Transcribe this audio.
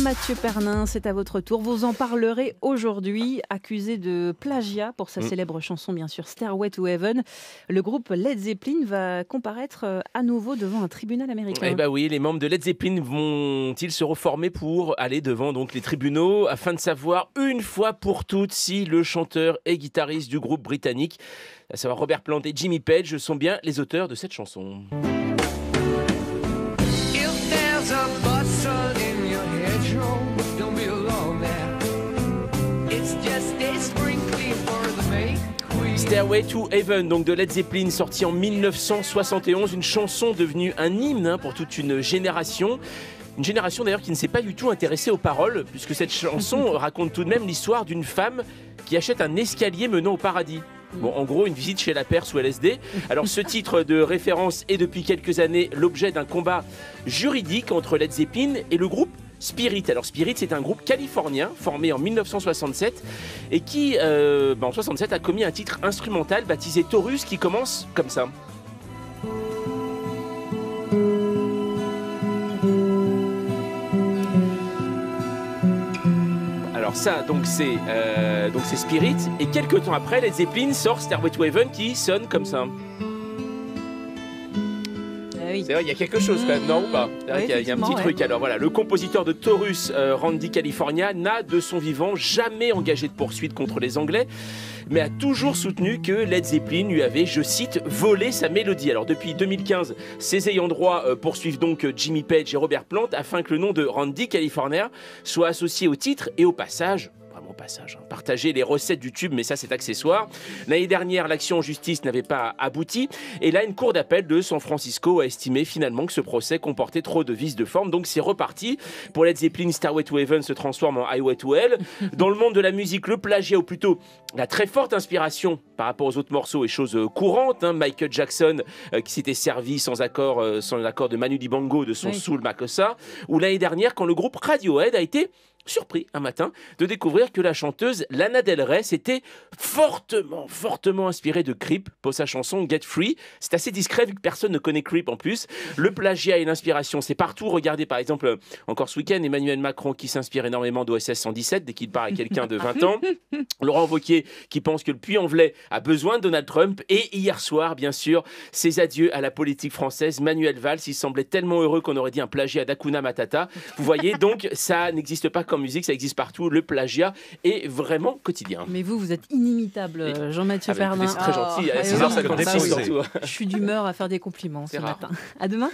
Jean-Mathieu Pernin, c'est à votre tour. Vous en parlerez aujourd'hui, accusé de plagiat pour sa célèbre chanson, bien sûr, Stairway to Heaven. Le groupe Led Zeppelin va comparaître à nouveau devant un tribunal américain. Eh bien oui, les membres de Led Zeppelin vont-ils se reformer pour aller devant donc les tribunaux afin de savoir une fois pour toutes si le chanteur et guitariste du groupe britannique, à savoir Robert Plant et Jimmy Page, sont bien les auteurs de cette chanson. Stairway to Heaven, donc de Led Zeppelin, sorti en 1971, une chanson devenue un hymne pour toute une génération. Une génération d'ailleurs qui ne s'est pas du tout intéressée aux paroles, puisque cette chanson raconte tout de même l'histoire d'une femme qui achète un escalier menant au paradis. Bon, en gros, une visite chez la Père sous LSD. Alors, ce titre de référence est depuis quelques années l'objet d'un combat juridique entre Led Zeppelin et le groupe Spirit. Alors Spirit, c'est un groupe californien formé en 1967 et qui, en 67, a commis un titre instrumental baptisé Taurus qui commence comme ça. Alors ça, donc c'est Spirit, et quelques temps après, Led Zeppelin sort Stairway to Heaven qui sonne comme ça. Oui. C'est vrai, il y a quelque chose quand même, non ou pas? Oui, il y a un petit truc. Alors voilà, le compositeur de Taurus, Randy California, n'a de son vivant jamais engagé de poursuite contre les Anglais, mais a toujours soutenu que Led Zeppelin lui avait, je cite, volé sa mélodie. Alors depuis 2015, ses ayants droit poursuivent donc Jimmy Page et Robert Plant afin que le nom de Randy California soit associé au titre et au passage. Partager les recettes du tube, mais ça c'est accessoire. L'année dernière, l'action en justice n'avait pas abouti, et là une cour d'appel de San Francisco a estimé finalement que ce procès comportait trop de vices de forme, donc c'est reparti. Pour Led Zeppelin, Stairway to Heaven se transforme en Highway to Hell. Dans le monde de la musique, le plagiat, ou plutôt la très forte inspiration par rapport aux autres morceaux, est chose courante. Michael Jackson qui s'était servi sans l'accord de Manu Dibango de son Soul Makossa, ou l'année dernière quand le groupe Radiohead a été surpris un matin de découvrir que la chanteuse Lana Del Rey s'était fortement inspirée de Creep pour sa chanson Get Free. C'est assez discret vu que personne ne connaît Creep en plus. Le plagiat et l'inspiration, c'est partout. Regardez par exemple, encore ce week-end, Emmanuel Macron qui s'inspire énormément d'OSS 117 dès qu'il parle à quelqu'un de 20 ans. Laurent Wauquiez qui pense que le Puy-en-Velay a besoin de Donald Trump. Et hier soir, bien sûr, ses adieux à la politique française. Manuel Valls, il semblait tellement heureux qu'on aurait dit un plagiat d'Hakuna Matata. Vous voyez, donc ça n'existe pas comme musique, ça existe partout. Le plagiat est vraiment quotidien. Mais vous êtes inimitable, Jean-Mathieu Pernin. C'est très gentil, à 6h56 surtout. Je suis d'humeur à faire des compliments ce matin. À demain.